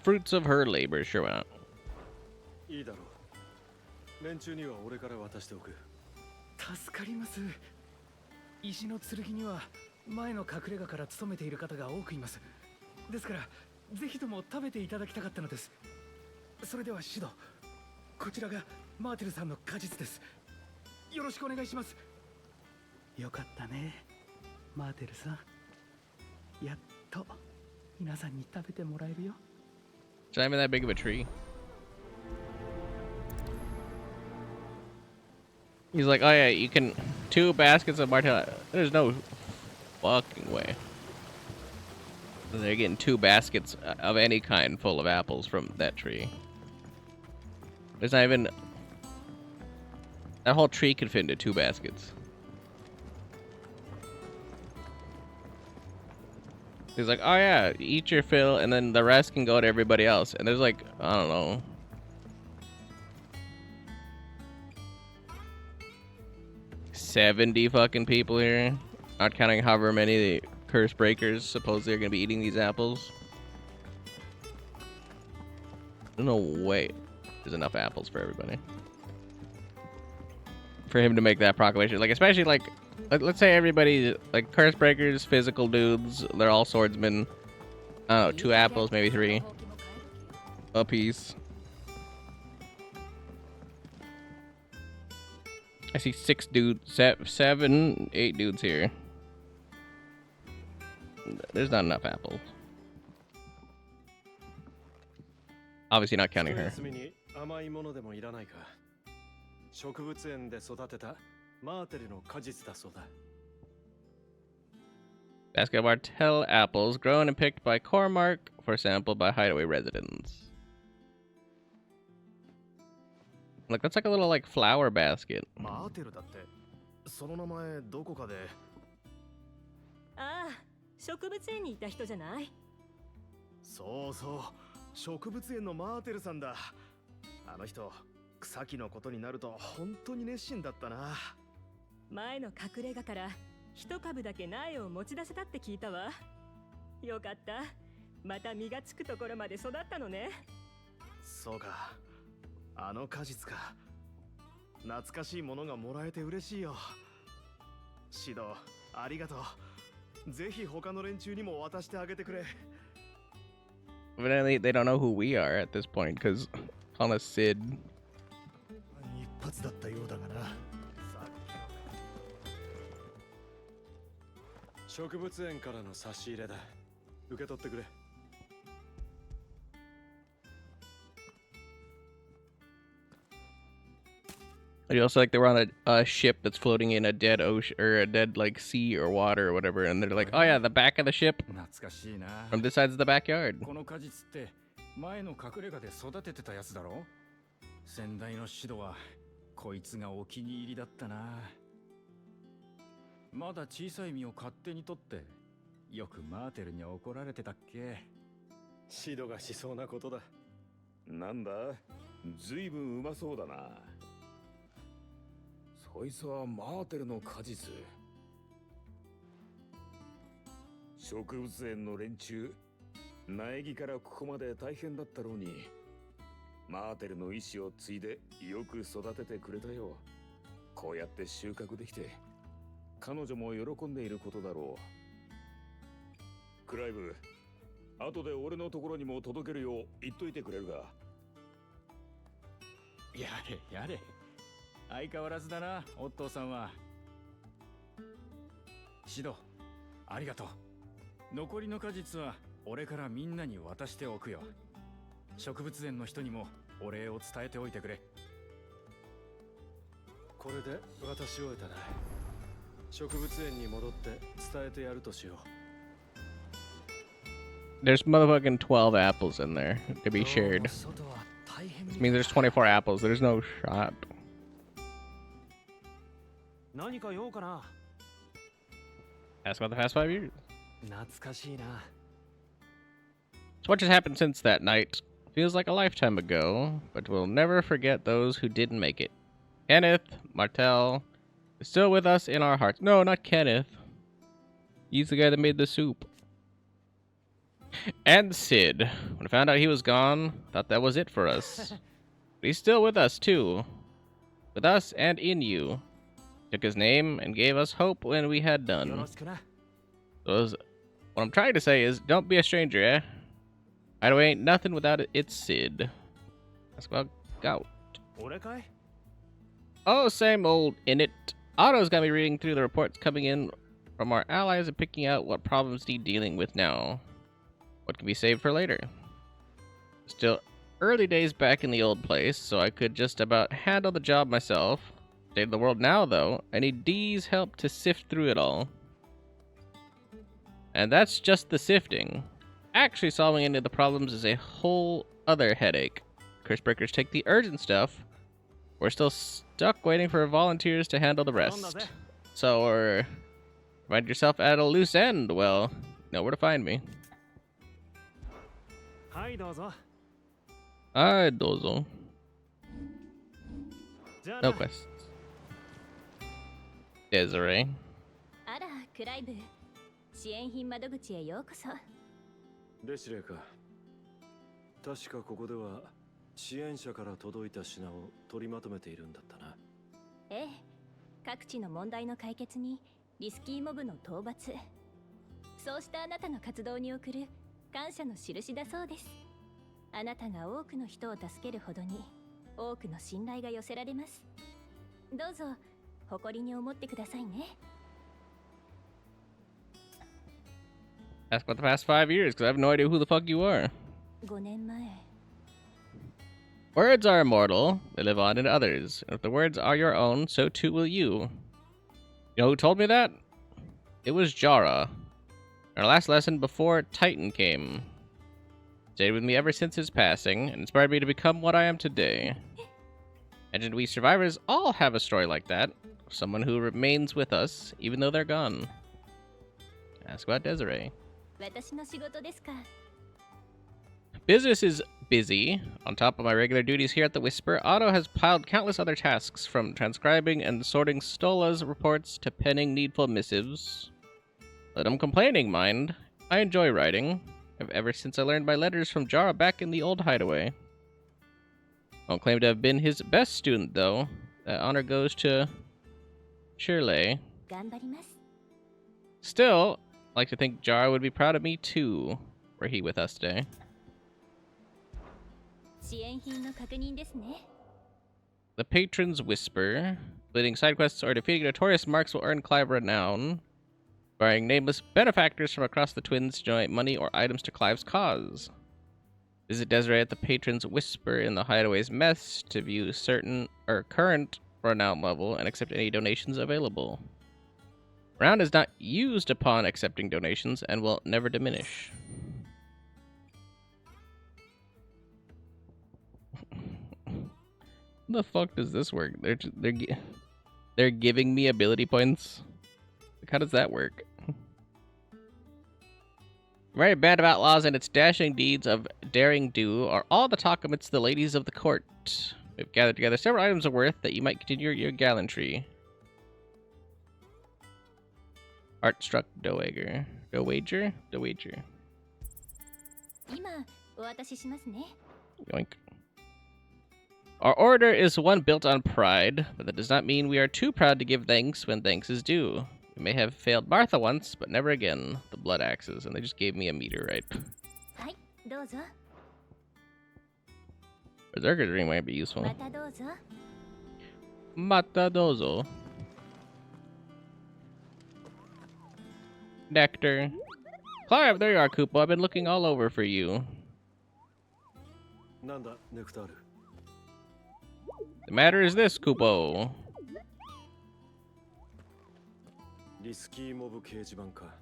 fruits of her labor. Sure, why not? いいだろう。連中には俺から渡しておく。助かります。石の剣には前の隠れ家から勤めている方が多くいます。ですからぜひとも食べていただきたかったのです。それではシド、こちらがマーテルさんの果実です。よろしくお願いします。よかったね、マーテルさん。やっと皆さんに食べてもらえるよ。 It's not even that big of a tree. He's like, oh yeah, you can 2 baskets of martell. There's no fucking way. They're getting 2 baskets of any kind full of apples from that tree. There's not even... That whole tree could fit into 2 baskets. He's like, oh yeah, eat your fill, and then the rest can go to everybody else. And there's like, I don't know, 70 fucking people here, not counting however many curse breakers supposedly are gonna be eating these apples. There's no way there's enough apples for everybody. For him to make that proclamation, like, especially like, let's say everybody, like, curse breakers, physical dudes, they're all swordsmen. I don't know, 2 apples, maybe 3 a piece. I see 6 dudes, 7, 8 dudes here. There's not enough apples. Obviously not counting her. 植物園で育てたマーテルの果実だそうだ。 Basket of Martell apples grown and picked by Cormark for sample by hideaway residents. Look, that's like a little like flower basket. マーテルだって、その名前どこかで。ああ、植物園にいた人じゃない？そうそう、植物園のマーテルさんだ。あの人。 草木のことになると本当に熱心だったな。前の隠れ家から一株だけ苗を持ち出せたって聞いたわ。よかった。また実がつくところまで育ったのね。そうか。あの果実か。懐かしいものがもらえて嬉しいよ。シド、ありがとう。ぜひ他の連中にも渡してあげてくれ。Evidently, they don't know who we are at this point because calling us Sid. 一発だったようだがな。植物園からの差し入れだ。受け取ってくれ。I'd also like they were on a ship that's floating in a dead ocean or a dead like sea or water or whatever, and they're like, oh yeah, the back of the ship. From this side's the backyard. この果実って前の隠れ家で育ててたやつだろ。先代のシドはこいつがお気に入りだったな。まだ小さい実を勝手に取ってよくマーテルに怒られてたっけ。シドがしそうなことだ。なんだ、ずいぶんうまそうだな。そいつはマーテルの果実。植物園の連中、苗木からここまで大変だったろうに、マーテルの意志を継いでよく育ててくれたよ。こうやって収穫できて、彼女も喜んでいることだろう。クライブ、後で俺のところにも届けるよう言っといてくれるが。やれやれ。相変わらずだな、オットーさんは。シド、ありがとう。残りの果実は俺からみんなに渡しておくよ。植物園の人にもお礼を伝えておいてくれ。これで渡し終えたな。植物園に戻って伝えてやるとしよう。There's motherfucking 12 apples in there to be shared. This means there's 24 apples. There's no shot. 何か用かな。 Ask about the past 5 years. 懐かしいな。 So what just happened since that night? Feels like a lifetime ago, but we'll never forget those who didn't make it. Kenneth Martell is still with us in our hearts. No, not Kenneth. He's the guy that made the soup. And Sid. When I found out he was gone, thought that was it for us. But he's still with us, too. With us and in you. Took his name and gave us hope when we had done. よろしくな。 What I'm trying to say is, don't be a stranger, eh? Hideaway ain't nothing without its Sid. That's about gout. 俺かい？ Oh, same old in it. Otto's got me reading through the reports coming in from our allies and picking out what problems need dealing with now. What can be saved for later. Still early days back in the old place, so I could just about handle the job myself. State of the world now, though, I need Dee's help to sift through it all. And that's just the sifting. Actually solving any of the problems is a whole other headache. Curse breakers take the urgent stuff. We're still stuck waiting for volunteers to handle the rest. So, find yourself at a loose end, well, you know where to find me. はいどうぞ。Ah, dozo. じゃあ No な。 questions. Desiree. あら、クライブ。支援品窓口へようこそ。デシレか。確かここでは支援者から届いた品を取りまとめているんだったな。ええ、各地の問題の解決にリスキーモブの討伐。そうしたあなたの活動に送る感謝の印だそうです。あなたが多くの人を助けるほどに多くの信頼が寄せられます。どうぞ誇りに思ってくださいね。Ask about the past 5 years, because I have no idea who the fuck you are. 5年前。 Words are immortal. They live on in others. And if the words are your own, so too will you. You know who told me that? It was Jara. Our last lesson before Titan came. Stayed with me ever since his passing, and inspired me to become what I am today. Imagine we survivors all have a story like that. Someone who remains with us, even though they're gone. Ask about Desiree. 私の仕事ですか。 Business is busy. On top of my regular duties here at the Whisper, Otto has piled countless other tasks, from transcribing and sorting Stola's reports to penning needful missives. Let him complaining, mind. I enjoy writing. Ever since I learned my letters from Jara back in the old hideaway. I don't claim to have been his best student, though. That honor goes to Shirley. 頑張ります。 Still, I like to think Jara would be proud of me, too, were he with us today. 支援品の確認ですね。 The Patron's Whisper. Completing side quests or defeating notorious marks will earn Clive renown. Barring nameless benefactors from across the Twins to donate money or items to Clive's cause. Visit Desiree at the Patron's Whisper in the Hideaway's mess to view certain or current renown level and accept any donations available. Renown is not used upon accepting donations and will never diminish. How the fuck does this work? They're giving me ability points. Like, how does that work? Very band of outlaws and its dashing deeds of daring do are all the talk amidst the ladies of the court. We've gathered together several items of worth that you might continue your gallantry. Art struck Dowager. Dowager? Dowager. 今お渡ししますね。 Yoink. Our order is one built on pride, but that does not mean we are too proud to give thanks when thanks is due. We may have failed Martha once, but never again. The blood axes, and they just gave me a meteorite. はい、どうぞ。 Berserker's ring might be useful. またどうぞ。 Matadozo. Nectar. Clive, there you are, Koopo. I've been looking all over for you. なんだ、ネクタール。 The matter is this, Koopo. リスキーモブ掲示板か。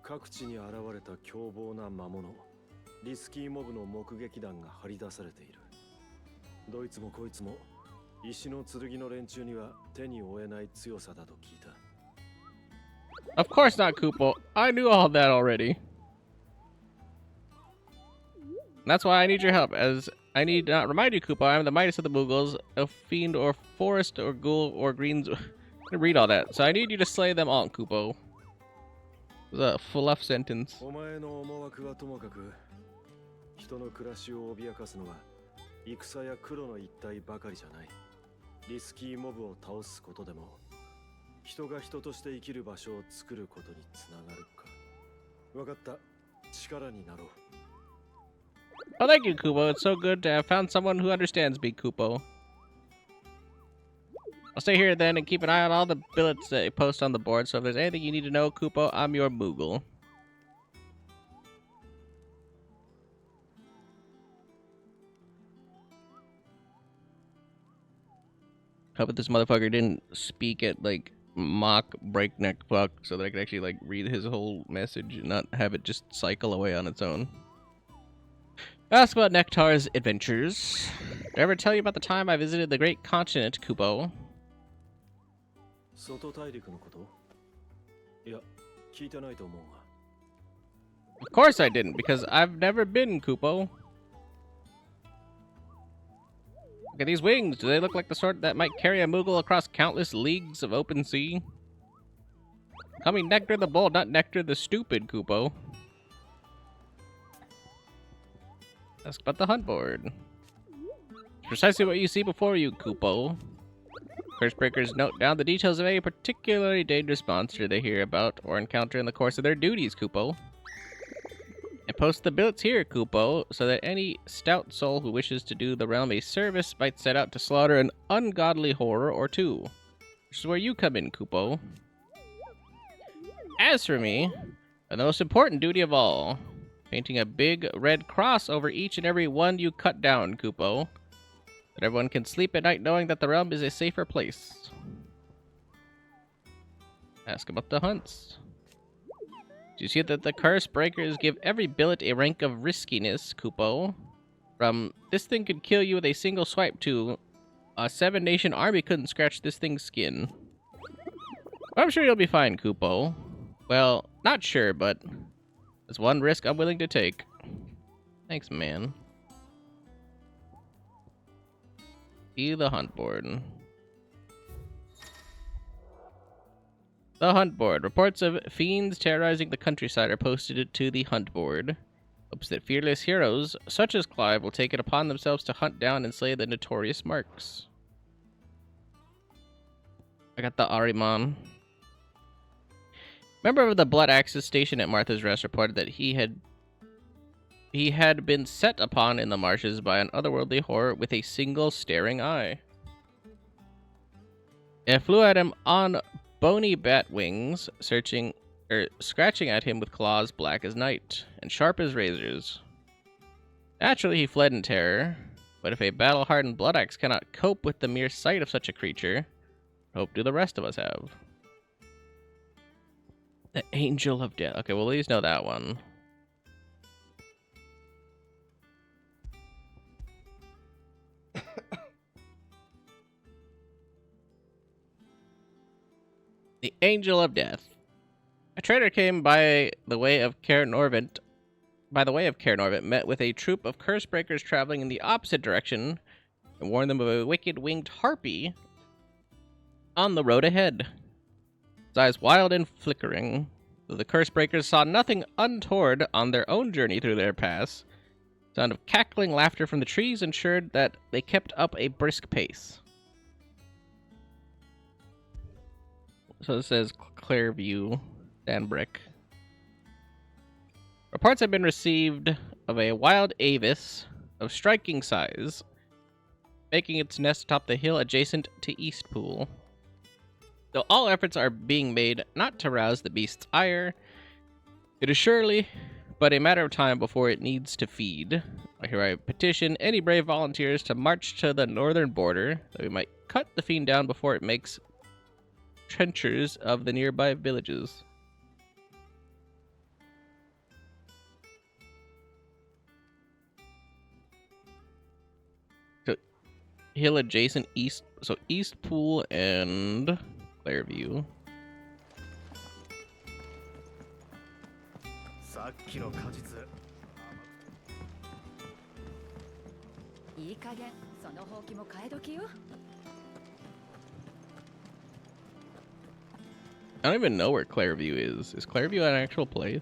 各地に現れた凶暴な魔物。リスキーモブの目撃談が張り出されている。どいつもこいつも石の剣の連中には手に負えない強さだと聞いた。 Of course not, Koopo. I knew all that already. That's why I need your help, as I need not remind you, Koopa, I am the mightiest of the Moogles, a fiend or forest or ghoul or greens. I'm gonna read all that, so I need you to slay them all, Koopo. The fluff sentence. お前の思惑はともかく、人の暮らしを脅かすのは戦や黒の一体ばかりじゃない。リスキーモブを倒すことでも、人が人として生きる場所を作ることにつながるか。わかった。力になろう。 Oh, thank you, Kupo. It's so good to have found someone who understands me, Kupo. I'll stay here then and keep an eye on all the billets that you post on the board, so if there's anything you need to know, Kupo, I'm your Moogle. Hope this motherfucker didn't speak at, like, mock breakneck fuck so that I could actually, like, read his whole message and not have it just cycle away on its own. Ask about Nectar's adventures. Did I ever tell you about the time I visited the great continent, Kupo? 外大陸のこと？いや、聞いてないと思うが。 Of course I didn't, because I've never been, Kupo. Look at these wings. Do they look like the sort that might carry a Moogle across countless leagues of open sea? Call me Nectar the Bold, not Nectar the Stupid, Kupo. Ask about the hunt board. Precisely what you see before you, Kupo. Cursebreakers note down the details of any particularly dangerous monster they hear about or encounter in the course of their duties, Kupo. And post the billets here, Kupo, so that any stout soul who wishes to do the realm a service might set out to slaughter an ungodly horror or two. Which is where you come in, Kupo. As for me, the most important duty of all, painting a big red cross over each and every one you cut down, Kupo. That everyone can sleep at night knowing that the realm is a safer place. Ask about the hunts. Do you see that the curse breakers give every billet a rank of riskiness, Kupo? From this thing could kill you with a single swipe to a 7-nation army couldn't scratch this thing's skin. I'm sure you'll be fine, Kupo. Well, not sure, but it's one risk I'm willing to take. Thanks, man. See the hunt board. The hunt board. Reports of fiends terrorizing the countryside are posted to the hunt board. Hopes that fearless heroes, such as Clive, will take it upon themselves to hunt down and slay the notorious marks. I got the Ahriman. Member of the Blood Axes station at Martha's Rest reported that he had been set upon in the marshes by an otherworldly horror with a single staring eye. It flew at him on bony bat wings, scratching at him with claws black as night and sharp as razors. Naturally, he fled in terror, but if a battle-hardened blood axe cannot cope with the mere sight of such a creature, hope do the rest of us have. The Angel of Death. Okay, we'll at least know that one. The Angel of Death. A trader came by the way of Caer Norvent, met with a troop of curse breakers traveling in the opposite direction, and warned them of a wicked winged harpy on the road ahead. His eyes wild and flickering, though the curse breakers saw nothing untoward on their own journey through their pass. The sound of cackling laughter from the trees ensured that they kept up a brisk pace. So it says Clairview, Danbrick. Reports have been received of a wild avis of striking size, making its nest atop the hill adjacent to Eastpool. Though all efforts are being made not to rouse the beast's ire, it is surely but a matter of time before it needs to feed. I hereby petition any brave volunteers to march to the northern border, that we might cut the fiend down before it makes trenchers of the nearby villages. So, hill adjacent east, so Eastpool and Clairview. さっきの果実いい加減そのほうきも替え時よ。I don't even know where Clairview is. Is Clairview an actual place?